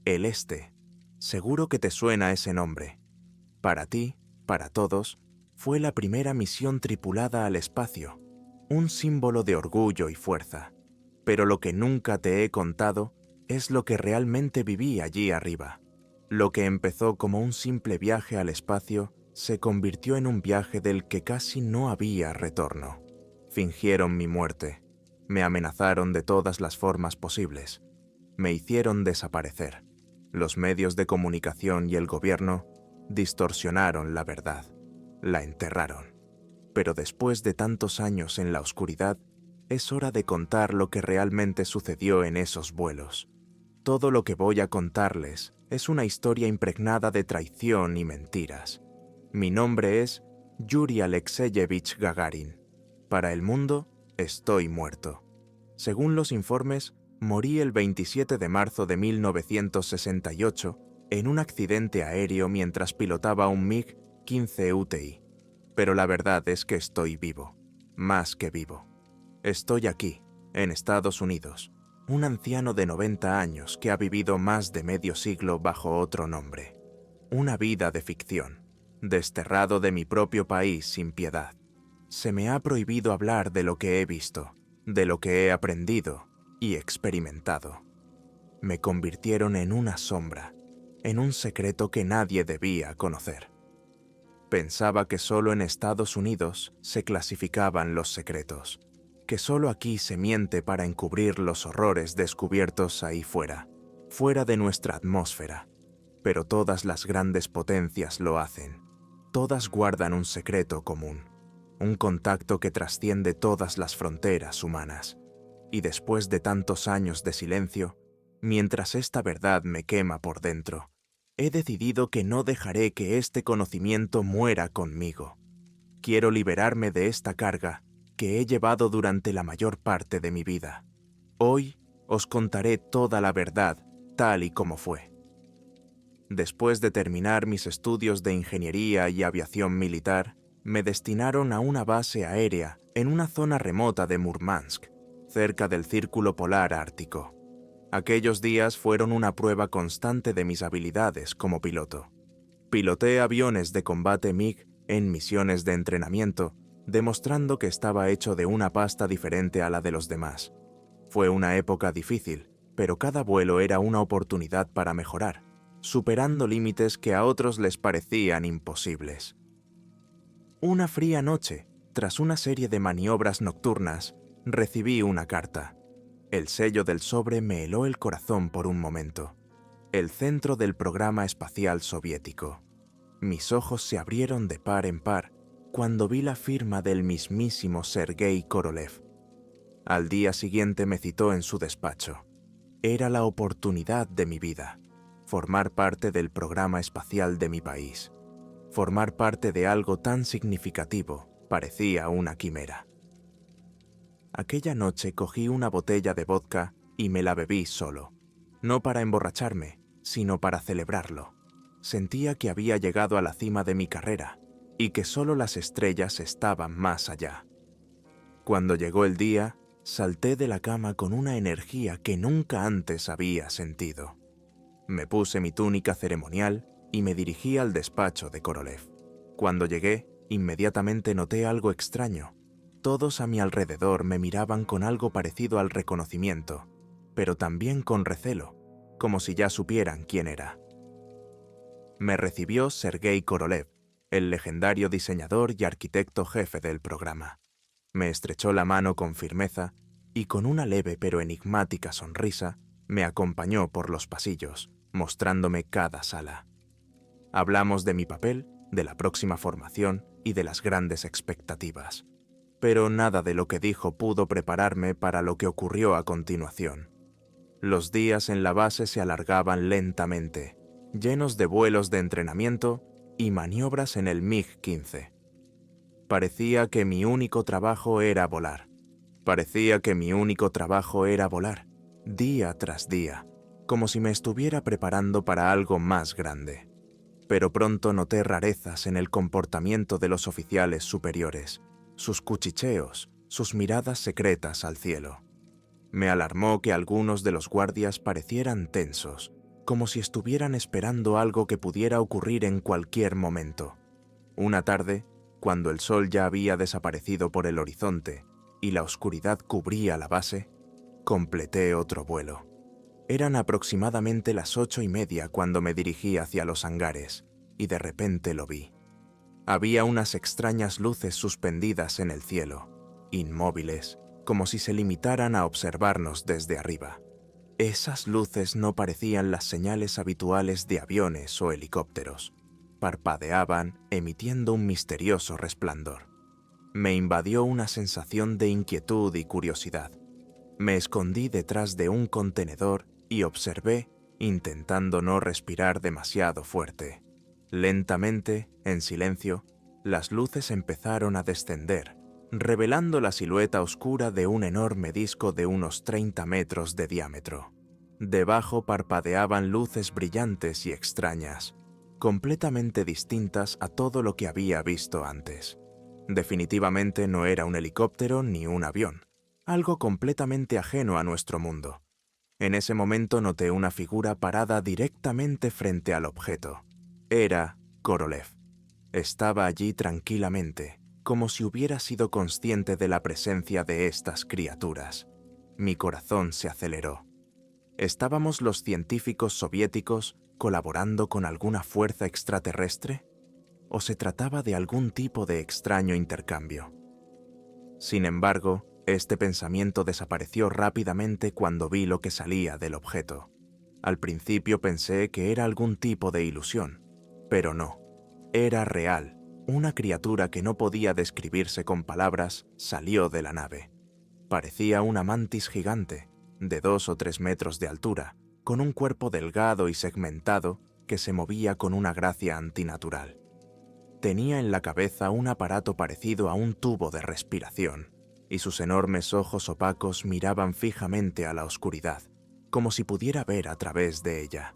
El Este. Seguro que te suena ese nombre. Para ti, para todos, fue la primera misión tripulada al espacio, un símbolo de orgullo y fuerza. Pero lo que nunca te he contado es lo que realmente viví allí arriba. Lo que empezó como un simple viaje al espacio se convirtió en un viaje del que casi no había retorno. Fingieron mi muerte, me amenazaron de todas las formas posibles, me hicieron desaparecer. Los medios de comunicación y el gobierno distorsionaron la verdad, la enterraron. Pero después de tantos años en la oscuridad, es hora de contar lo que realmente sucedió en esos vuelos. Todo lo que voy a contarles es una historia impregnada de traición y mentiras. Mi nombre es Yuri Alexeyevich Gagarin. Para el mundo, estoy muerto. Según los informes, morí el 27 de marzo de 1968 en un accidente aéreo mientras pilotaba un MiG-15 UTI. Pero la verdad es que estoy vivo, más que vivo. Estoy aquí, en Estados Unidos, un anciano de 90 años que ha vivido más de medio siglo bajo otro nombre. Una vida de ficción, desterrado de mi propio país sin piedad. Se me ha prohibido hablar de lo que he visto, de lo que he aprendido y experimentado. Me convirtieron en una sombra, en un secreto que nadie debía conocer. Pensaba que solo en Estados Unidos se clasificaban los secretos, que solo aquí se miente para encubrir los horrores descubiertos ahí fuera, fuera de nuestra atmósfera. Pero todas las grandes potencias lo hacen. Todas guardan un secreto común, un contacto que trasciende todas las fronteras humanas. Y después de tantos años de silencio, mientras esta verdad me quema por dentro, he decidido que no dejaré que este conocimiento muera conmigo. Quiero liberarme de esta carga que he llevado durante la mayor parte de mi vida. Hoy os contaré toda la verdad tal y como fue. Después de terminar mis estudios de ingeniería y aviación militar, me destinaron a una base aérea en una zona remota de Murmansk, cerca del Círculo Polar Ártico. Aquellos días fueron una prueba constante de mis habilidades como piloto. Piloté aviones de combate MiG en misiones de entrenamiento, demostrando que estaba hecho de una pasta diferente a la de los demás. Fue una época difícil, pero cada vuelo era una oportunidad para mejorar, superando límites que a otros les parecían imposibles. Una fría noche, tras una serie de maniobras nocturnas, recibí una carta. El sello del sobre me heló el corazón por un momento. El centro del programa espacial soviético. Mis ojos se abrieron de par en par cuando vi la firma del mismísimo Sergei Korolev. Al día siguiente me citó en su despacho. Era la oportunidad de mi vida. Formar parte del programa espacial de mi país. Formar parte de algo tan significativo parecía una quimera. Aquella noche cogí una botella de vodka y me la bebí solo. No para emborracharme, sino para celebrarlo. Sentía que había llegado a la cima de mi carrera y que solo las estrellas estaban más allá. Cuando llegó el día, salté de la cama con una energía que nunca antes había sentido. Me puse mi túnica ceremonial y me dirigí al despacho de Korolev. Cuando llegué, inmediatamente noté algo extraño. Todos a mi alrededor me miraban con algo parecido al reconocimiento, pero también con recelo, como si ya supieran quién era. Me recibió Sergei Korolev, el legendario diseñador y arquitecto jefe del programa. Me estrechó la mano con firmeza y con una leve pero enigmática sonrisa me acompañó por los pasillos, mostrándome cada sala. Hablamos de mi papel, de la próxima formación y de las grandes expectativas. Pero nada de lo que dijo pudo prepararme para lo que ocurrió a continuación. Los días en la base se alargaban lentamente, llenos de vuelos de entrenamiento y maniobras en el MiG-15. Parecía que mi único trabajo era volar. Día tras día, como si me estuviera preparando para algo más grande. Pero pronto noté rarezas en el comportamiento de los oficiales superiores, sus cuchicheos, sus miradas secretas al cielo. Me alarmó que algunos de los guardias parecieran tensos, como si estuvieran esperando algo que pudiera ocurrir en cualquier momento. Una tarde, cuando el sol ya había desaparecido por el horizonte y la oscuridad cubría la base, completé otro vuelo. Eran aproximadamente las 8:30 cuando me dirigí hacia los hangares, y de repente lo vi. Había unas extrañas luces suspendidas en el cielo, inmóviles, como si se limitaran a observarnos desde arriba. Esas luces no parecían las señales habituales de aviones o helicópteros. Parpadeaban, emitiendo un misterioso resplandor. Me invadió una sensación de inquietud y curiosidad. Me escondí detrás de un contenedor y observé, intentando no respirar demasiado fuerte. Lentamente, en silencio, las luces empezaron a descender, revelando la silueta oscura de un enorme disco de unos 30 metros de diámetro. Debajo parpadeaban luces brillantes y extrañas, completamente distintas a todo lo que había visto antes. Definitivamente no era un helicóptero ni un avión, algo completamente ajeno a nuestro mundo. En ese momento noté una figura parada directamente frente al objeto. Era Korolev. Estaba allí tranquilamente, como si hubiera sido consciente de la presencia de estas criaturas. Mi corazón se aceleró. ¿Estábamos los científicos soviéticos colaborando con alguna fuerza extraterrestre? ¿O se trataba de algún tipo de extraño intercambio? Sin embargo, este pensamiento desapareció rápidamente cuando vi lo que salía del objeto. Al principio pensé que era algún tipo de ilusión, pero no. Era real. Una criatura que no podía describirse con palabras salió de la nave. Parecía una mantis gigante, de 2 o 3 metros de altura, con un cuerpo delgado y segmentado que se movía con una gracia antinatural. Tenía en la cabeza un aparato parecido a un tubo de respiración, y sus enormes ojos opacos miraban fijamente a la oscuridad, como si pudiera ver a través de ella.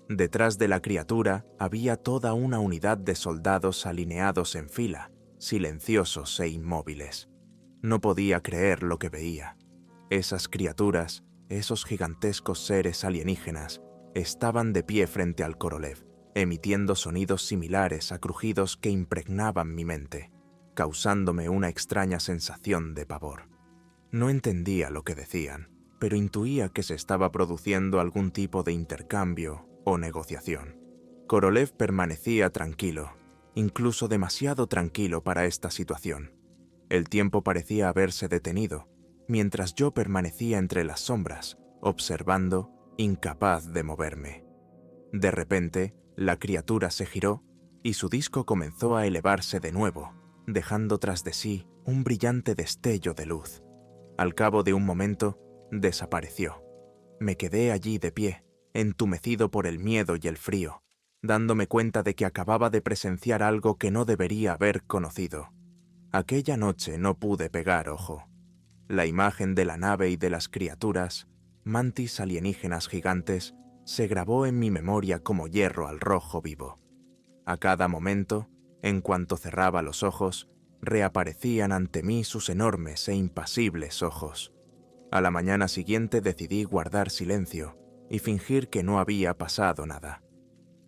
Detrás de la criatura había toda una unidad de soldados alineados en fila, silenciosos e inmóviles. No podía creer lo que veía. Esas criaturas, esos gigantescos seres alienígenas, estaban de pie frente al Korolev, emitiendo sonidos similares a crujidos que impregnaban mi mente, causándome una extraña sensación de pavor. No entendía lo que decían, pero intuía que se estaba produciendo algún tipo de intercambio o negociación. Korolev permanecía tranquilo, incluso demasiado tranquilo para esta situación. El tiempo parecía haberse detenido, mientras yo permanecía entre las sombras, observando, incapaz de moverme. De repente, la criatura se giró y su disco comenzó a elevarse de nuevo, dejando tras de sí un brillante destello de luz. Al cabo de un momento, desapareció. Me quedé allí de pie, entumecido por el miedo y el frío, dándome cuenta de que acababa de presenciar algo que no debería haber conocido. Aquella noche no pude pegar ojo. La imagen de la nave y de las criaturas, mantis alienígenas gigantes, se grabó en mi memoria como hierro al rojo vivo. A cada momento, en cuanto cerraba los ojos, reaparecían ante mí sus enormes e impasibles ojos. A la mañana siguiente decidí guardar silencio y fingir que no había pasado nada.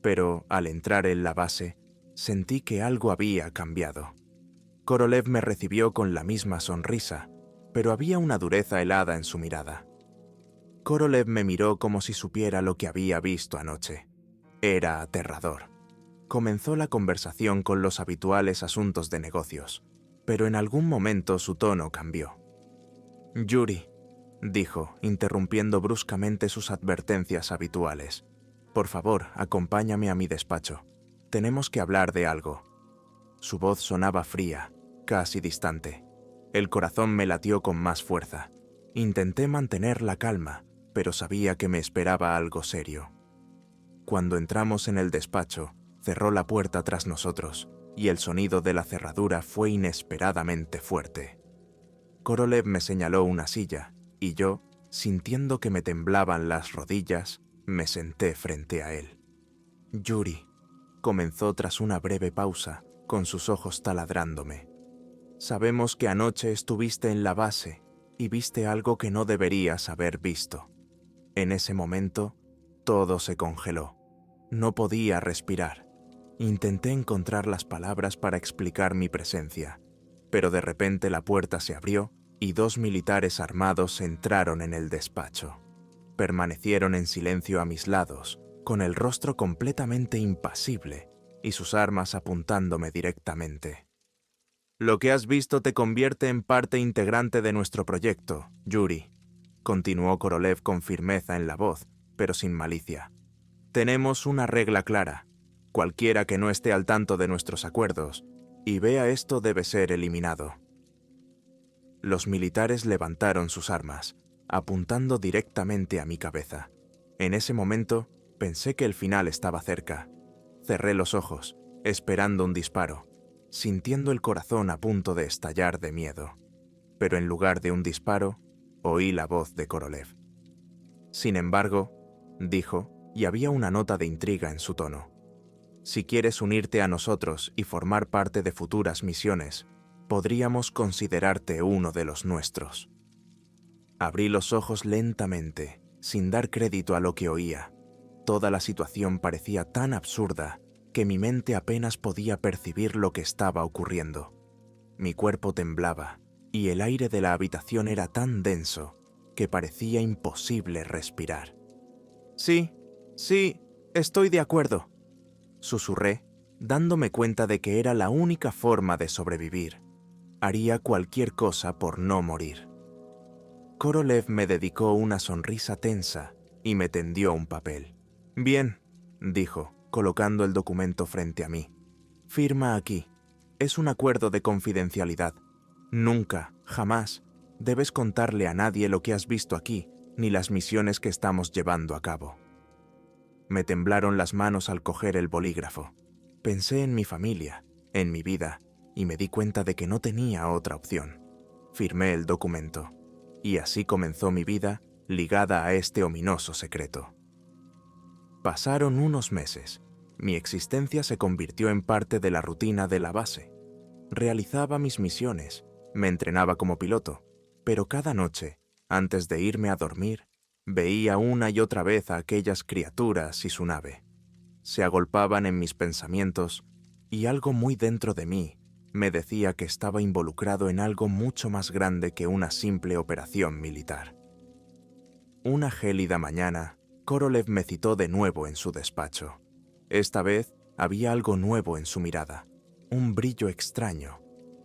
Pero, al entrar en la base, sentí que algo había cambiado. Korolev me recibió con la misma sonrisa, pero había una dureza helada en su mirada. Korolev me miró como si supiera lo que había visto anoche. Era aterrador. Comenzó la conversación con los habituales asuntos de negocios, pero en algún momento su tono cambió. «Yuri», dijo, interrumpiendo bruscamente sus advertencias habituales, «por favor, acompáñame a mi despacho. Tenemos que hablar de algo». Su voz sonaba fría, casi distante. El corazón me latió con más fuerza. Intenté mantener la calma, pero sabía que me esperaba algo serio. Cuando entramos en el despacho, cerró la puerta tras nosotros, y el sonido de la cerradura fue inesperadamente fuerte. Korolev me señaló una silla, y yo, sintiendo que me temblaban las rodillas, me senté frente a él. «Yuri», comenzó tras una breve pausa, con sus ojos taladrándome. «Sabemos que anoche estuviste en la base y viste algo que no deberías haber visto. En ese momento, Todo se congeló. No podía respirar. Intenté encontrar las palabras para explicar mi presencia, pero de repente la puerta se abrió y 2 militares armados entraron en el despacho. Permanecieron en silencio a mis lados, con el rostro completamente impasible y sus armas apuntándome directamente. «Lo que has visto te convierte en parte integrante de nuestro proyecto, Yuri», continuó Korolev con firmeza en la voz, pero sin malicia. «Tenemos una regla clara. Cualquiera que no esté al tanto de nuestros acuerdos y vea esto debe ser eliminado». Los militares levantaron sus armas, apuntando directamente a mi cabeza. En ese momento, pensé que el final estaba cerca. Cerré los ojos, esperando un disparo, sintiendo el corazón a punto de estallar de miedo. Pero en lugar de un disparo, oí la voz de Korolev. «Sin embargo», dijo, y había una nota de intriga en su tono, «si quieres unirte a nosotros y formar parte de futuras misiones, podríamos considerarte uno de los nuestros». Abrí los ojos lentamente, sin dar crédito a lo que oía. Toda la situación parecía tan absurda que mi mente apenas podía percibir lo que estaba ocurriendo. Mi cuerpo temblaba y el aire de la habitación era tan denso que parecía imposible respirar. «Sí, estoy de acuerdo», susurré, dándome cuenta de que era la única forma de sobrevivir. Haría cualquier cosa por no morir. Korolev me dedicó una sonrisa tensa y me tendió un papel. «Bien», dijo, colocando el documento frente a mí. «Firma aquí. Es un acuerdo de confidencialidad. Nunca, jamás, debes contarle a nadie lo que has visto aquí, ni las misiones que estamos llevando a cabo». Me temblaron las manos al coger el bolígrafo. Pensé en mi familia, en mi vida, y me di cuenta de que no tenía otra opción. Firmé el documento, y así comenzó mi vida ligada a este ominoso secreto. Pasaron unos meses. Mi existencia se convirtió en parte de la rutina de la base. Realizaba mis misiones, me entrenaba como piloto, pero cada noche, antes de irme a dormir, veía una y otra vez a aquellas criaturas y su nave. Se agolpaban en mis pensamientos y algo muy dentro de mí me decía que estaba involucrado en algo mucho más grande que una simple operación militar. Una gélida mañana, Korolev me citó de nuevo en su despacho. Esta vez había algo nuevo en su mirada, un brillo extraño.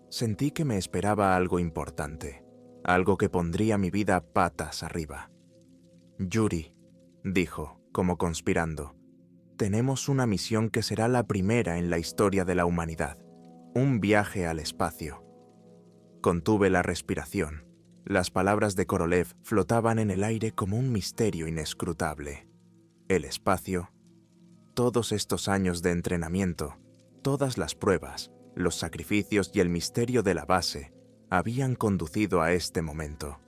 Sentí que me esperaba algo importante, algo que pondría mi vida patas arriba. «Yuri», dijo, como conspirando, «tenemos una misión que será la primera en la historia de la humanidad, un viaje al espacio». Contuve la respiración. Las palabras de Korolev flotaban en el aire como un misterio inescrutable. El espacio, todos estos años de entrenamiento, todas las pruebas, los sacrificios y el misterio de la base habían conducido a este momento.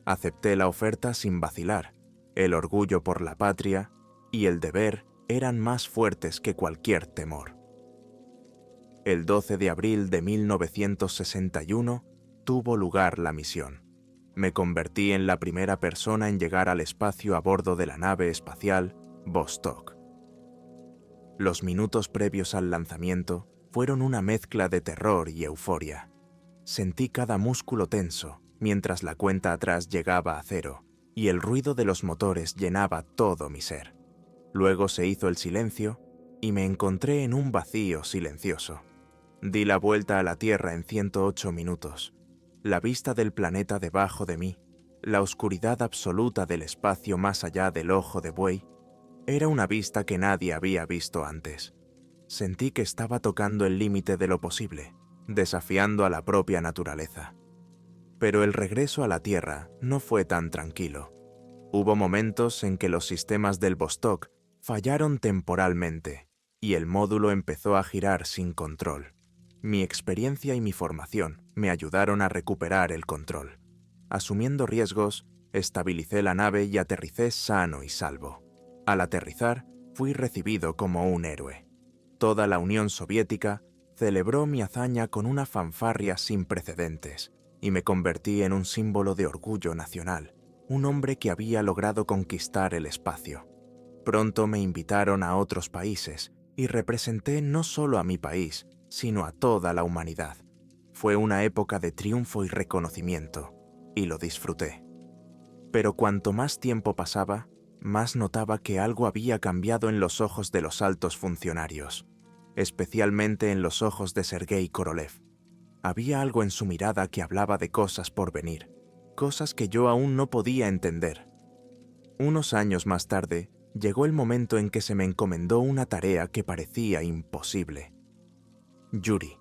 Acepté la oferta sin vacilar. El orgullo por la patria y el deber eran más fuertes que cualquier temor. El 12 de abril de 1961 tuvo lugar la misión. Me convertí en la primera persona en llegar al espacio a bordo de la nave espacial Vostok. Los minutos previos al lanzamiento fueron una mezcla de terror y euforia. Sentí cada músculo tenso mientras la cuenta atrás llegaba a cero y el ruido de los motores llenaba todo mi ser. Luego se hizo el silencio y me encontré en un vacío silencioso. Di la vuelta a la Tierra en 108 minutos. La vista del planeta debajo de mí, la oscuridad absoluta del espacio más allá del ojo de buey, era una vista que nadie había visto antes. Sentí que estaba tocando el límite de lo posible, desafiando a la propia naturaleza. Pero el regreso a la Tierra no fue tan tranquilo. Hubo momentos en que los sistemas del Vostok fallaron temporalmente y el módulo empezó a girar sin control. Mi experiencia y mi formación me ayudaron a recuperar el control. Asumiendo riesgos, estabilicé la nave y aterricé sano y salvo. Al aterrizar, fui recibido como un héroe. Toda la Unión Soviética celebró mi hazaña con una fanfarria sin precedentes y me convertí en un símbolo de orgullo nacional, un hombre que había logrado conquistar el espacio. Pronto me invitaron a otros países y representé no solo a mi país, sino a toda la humanidad. Fue una época de triunfo y reconocimiento, y lo disfruté. Pero cuanto más tiempo pasaba, más notaba que algo había cambiado en los ojos de los altos funcionarios, especialmente en los ojos de Sergei Korolev. Había algo en su mirada que hablaba de cosas por venir, cosas que yo aún no podía entender. Unos años más tarde, llegó el momento en que se me encomendó una tarea que parecía imposible. «Yuri»,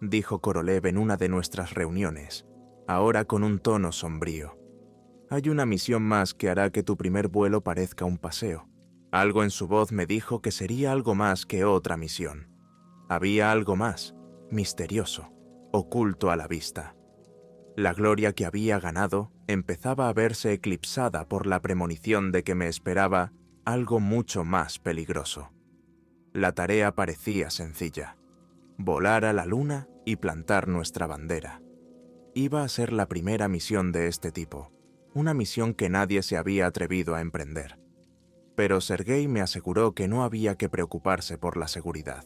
dijo Korolev en una de nuestras reuniones, ahora con un tono sombrío. «Hay una misión más que hará que tu primer vuelo parezca un paseo». Algo en su voz me dijo que sería algo más que otra misión. Había algo más, misterioso, oculto a la vista. La gloria que había ganado empezaba a verse eclipsada por la premonición de que me esperaba algo mucho más peligroso. La tarea parecía sencilla: volar a la luna y plantar nuestra bandera. Iba a ser la primera misión de este tipo, una misión que nadie se había atrevido a emprender. Pero Sergei me aseguró que no había que preocuparse por la seguridad.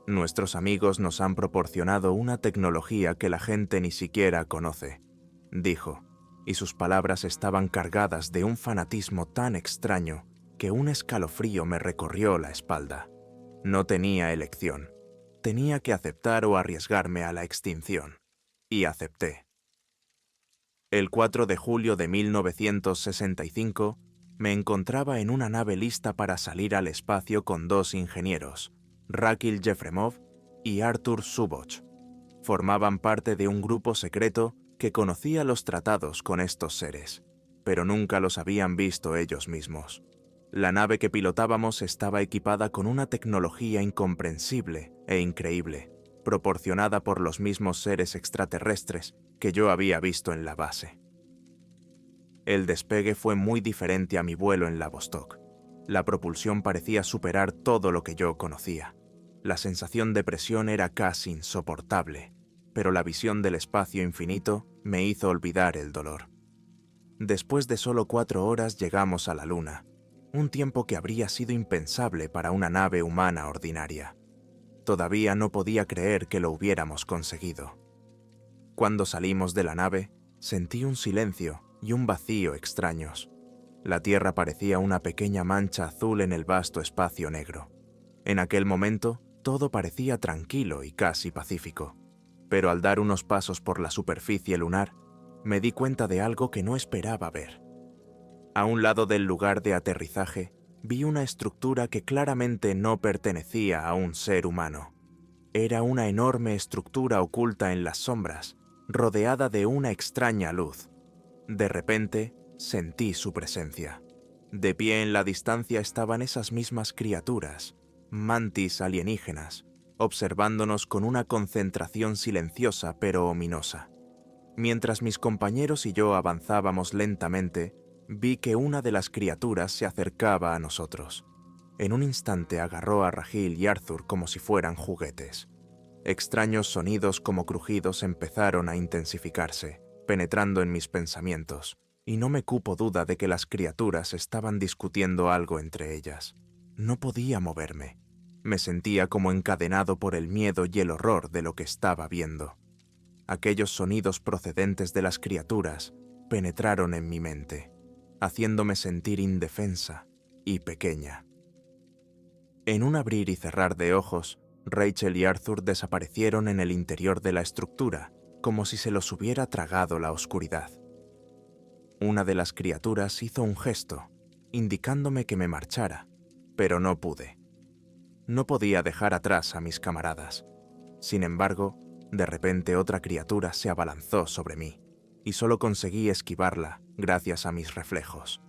«Nuestros amigos nos han proporcionado una tecnología que la gente ni siquiera conoce», dijo, y sus palabras estaban cargadas de un fanatismo tan extraño que un escalofrío me recorrió la espalda. No tenía elección. Tenía que aceptar o arriesgarme a la extinción. Y acepté. El 4 de julio de 1965 me encontraba en una nave lista para salir al espacio con dos ingenieros, Rakil Yefremov y Artur Suboch. Formaban parte de un grupo secreto que conocía los tratados con estos seres, pero nunca los habían visto ellos mismos. La nave que pilotábamos estaba equipada con una tecnología incomprensible e increíble, proporcionada por los mismos seres extraterrestres que yo había visto en la base. El despegue fue muy diferente a mi vuelo en la Vostok. La propulsión parecía superar todo lo que yo conocía. La sensación de presión era casi insoportable, pero la visión del espacio infinito me hizo olvidar el dolor. Después de solo 4 horas llegamos a la Luna, un tiempo que habría sido impensable para una nave humana ordinaria. Todavía no podía creer que lo hubiéramos conseguido. Cuando salimos de la nave, sentí un silencio y un vacío extraños. La Tierra parecía una pequeña mancha azul en el vasto espacio negro. En aquel momento, todo parecía tranquilo y casi pacífico. Pero al dar unos pasos por la superficie lunar, me di cuenta de algo que no esperaba ver. A un lado del lugar de aterrizaje, vi una estructura que claramente no pertenecía a un ser humano. Era una enorme estructura oculta en las sombras, rodeada de una extraña luz. De repente, sentí su presencia. De pie en la distancia estaban esas mismas criaturas, mantis alienígenas, observándonos con una concentración silenciosa pero ominosa. Mientras mis compañeros y yo avanzábamos lentamente, vi que una de las criaturas se acercaba a nosotros. En un instante agarró a Rakil y Arthur como si fueran juguetes. Extraños sonidos como crujidos empezaron a intensificarse, penetrando en mis pensamientos, y no me cupo duda de que las criaturas estaban discutiendo algo entre ellas. No podía moverme. Me sentía como encadenado por el miedo y el horror de lo que estaba viendo. Aquellos sonidos procedentes de las criaturas penetraron en mi mente, haciéndome sentir indefensa y pequeña. En un abrir y cerrar de ojos, Rachel y Arthur desaparecieron en el interior de la estructura, como si se los hubiera tragado la oscuridad. Una de las criaturas hizo un gesto, indicándome que me marchara, pero no pude. No podía dejar atrás a mis camaradas. Sin embargo, de repente otra criatura se abalanzó sobre mí, y solo conseguí esquivarla gracias a mis reflejos.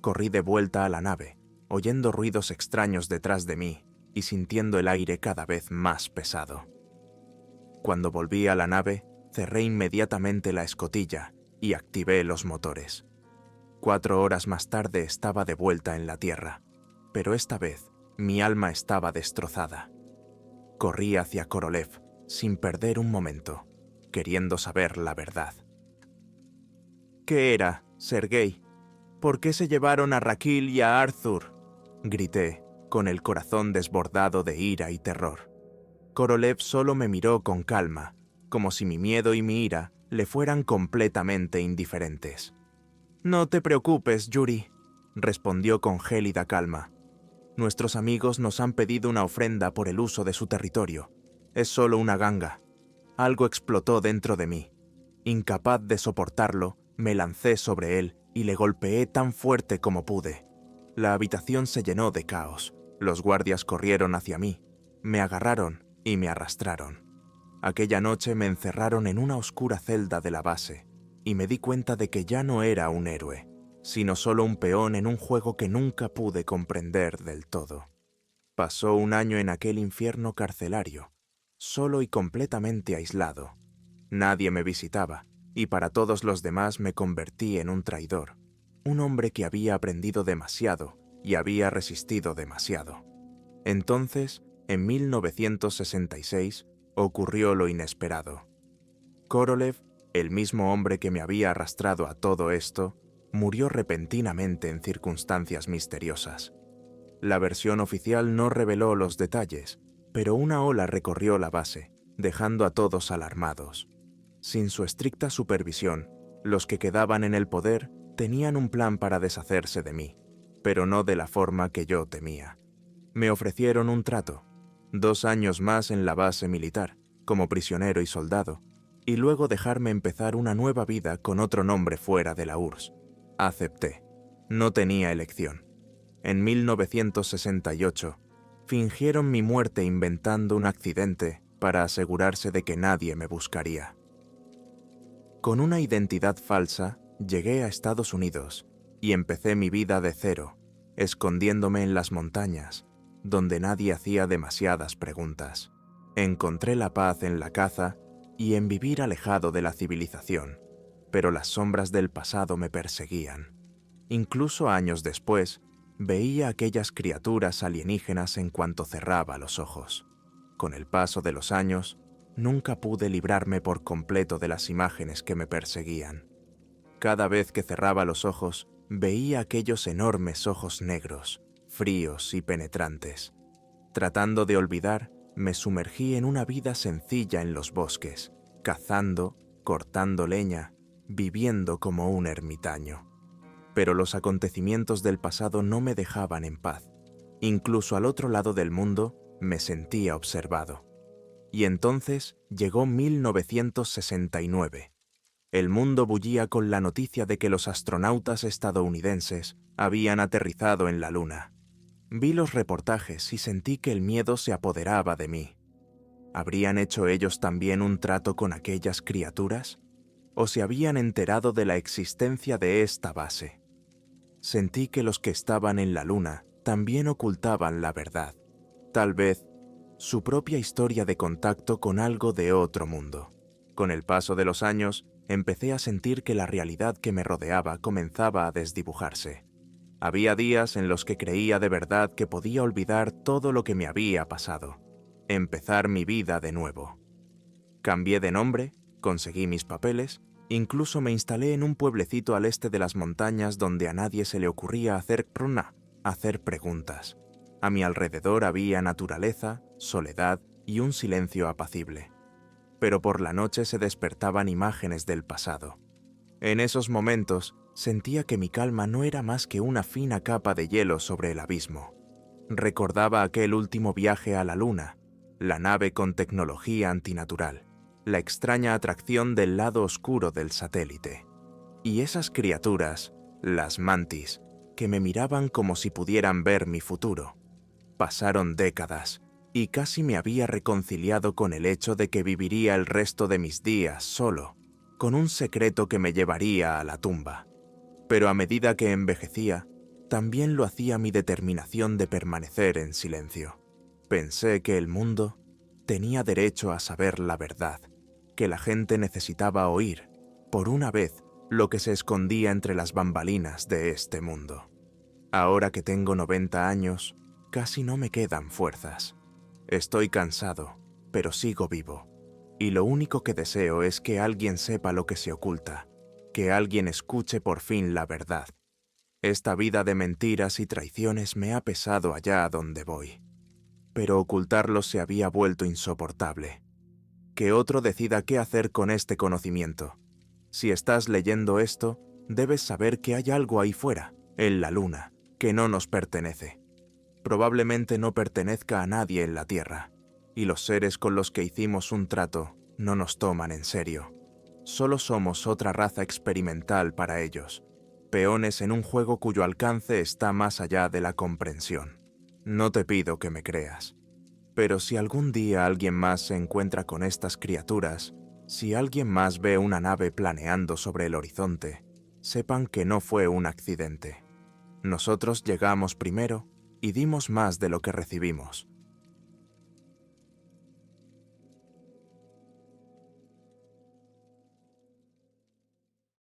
Corrí de vuelta a la nave, oyendo ruidos extraños detrás de mí y sintiendo el aire cada vez más pesado. Cuando volví a la nave, cerré inmediatamente la escotilla y activé los motores. 4 horas más tarde estaba de vuelta en la Tierra, pero esta vez mi alma estaba destrozada. Corrí hacia Korolev sin perder un momento, queriendo saber la verdad. «¿Qué era, Sergei? ¿Por qué se llevaron a Rakil y a Arthur?», grité, con el corazón desbordado de ira y terror. Korolev solo me miró con calma, como si mi miedo y mi ira le fueran completamente indiferentes. «No te preocupes, Yuri», respondió con gélida calma. «Nuestros amigos nos han pedido una ofrenda por el uso de su territorio. Es solo una ganga». Algo explotó dentro de mí. Incapaz de soportarlo, me lancé sobre él y le golpeé tan fuerte como pude. La habitación se llenó de caos. Los guardias corrieron hacia mí, me agarraron y me arrastraron. Aquella noche me encerraron en una oscura celda de la base y me di cuenta de que ya no era un héroe, sino solo un peón en un juego que nunca pude comprender del todo. Pasó un año en aquel infierno carcelario, solo y completamente aislado. Nadie me visitaba, y para todos los demás me convertí en un traidor, un hombre que había aprendido demasiado y había resistido demasiado. Entonces, en 1966, ocurrió lo inesperado. Korolev, el mismo hombre que me había arrastrado a todo esto, murió repentinamente en circunstancias misteriosas. La versión oficial no reveló los detalles, pero una ola recorrió la base, dejando a todos alarmados. Sin su estricta supervisión, los que quedaban en el poder tenían un plan para deshacerse de mí, pero no de la forma que yo temía. Me ofrecieron un trato, 2 años más en la base militar, como prisionero y soldado, y luego dejarme empezar una nueva vida con otro nombre fuera de la URSS. Acepté. No tenía elección. En 1968, fingieron mi muerte inventando un accidente para asegurarse de que nadie me buscaría. Con una identidad falsa, llegué a Estados Unidos y empecé mi vida de cero, escondiéndome en las montañas, donde nadie hacía demasiadas preguntas. Encontré la paz en la caza y en vivir alejado de la civilización, pero las sombras del pasado me perseguían. Incluso años después, veía aquellas criaturas alienígenas en cuanto cerraba los ojos. Con el paso de los años, nunca pude librarme por completo de las imágenes que me perseguían. Cada vez que cerraba los ojos, veía aquellos enormes ojos negros, fríos y penetrantes. Tratando de olvidar, me sumergí en una vida sencilla en los bosques, cazando, cortando leña, viviendo como un ermitaño. Pero los acontecimientos del pasado no me dejaban en paz. Incluso al otro lado del mundo me sentía observado. Y entonces llegó 1969. El mundo bullía con la noticia de que los astronautas estadounidenses habían aterrizado en la Luna. Vi los reportajes y sentí que el miedo se apoderaba de mí. ¿Habrían hecho ellos también un trato con aquellas criaturas? ¿O se habían enterado de la existencia de esta base? Sentí que los que estaban en la Luna también ocultaban la verdad. Tal vez su propia historia de contacto con algo de otro mundo. Con el paso de los años, empecé a sentir que la realidad que me rodeaba comenzaba a desdibujarse. Había días en los que creía de verdad que podía olvidar todo lo que me había pasado, empezar mi vida de nuevo. Cambié de nombre, conseguí mis papeles, incluso me instalé en un pueblecito al este de las montañas donde a nadie se le ocurría hacer preguntas. A mi alrededor había naturaleza, soledad y un silencio apacible. Pero por la noche se despertaban imágenes del pasado. En esos momentos sentía que mi calma no era más que una fina capa de hielo sobre el abismo. Recordaba aquel último viaje a la Luna, la nave con tecnología antinatural, la extraña atracción del lado oscuro del satélite. Y esas criaturas, las mantis, que me miraban como si pudieran ver mi futuro. Pasaron décadas, y casi me había reconciliado con el hecho de que viviría el resto de mis días solo, con un secreto que me llevaría a la tumba. Pero a medida que envejecía, también lo hacía mi determinación de permanecer en silencio. Pensé que el mundo tenía derecho a saber la verdad, que la gente necesitaba oír, por una vez, lo que se escondía entre las bambalinas de este mundo. Ahora que tengo 90 años, casi no me quedan fuerzas. Estoy cansado, pero sigo vivo. Y lo único que deseo es que alguien sepa lo que se oculta, que alguien escuche por fin la verdad. Esta vida de mentiras y traiciones me ha pesado allá a donde voy. Pero ocultarlo se había vuelto insoportable. Que otro decida qué hacer con este conocimiento. Si estás leyendo esto, debes saber que hay algo ahí fuera, en la luna, que no nos pertenece. Probablemente no pertenezca a nadie en la Tierra, y los seres con los que hicimos un trato no nos toman en serio. Solo somos otra raza experimental para ellos, peones en un juego cuyo alcance está más allá de la comprensión. No te pido que me creas, pero si algún día alguien más se encuentra con estas criaturas, si alguien más ve una nave planeando sobre el horizonte, sepan que no fue un accidente. Nosotros llegamos primero y dimos más de lo que recibimos.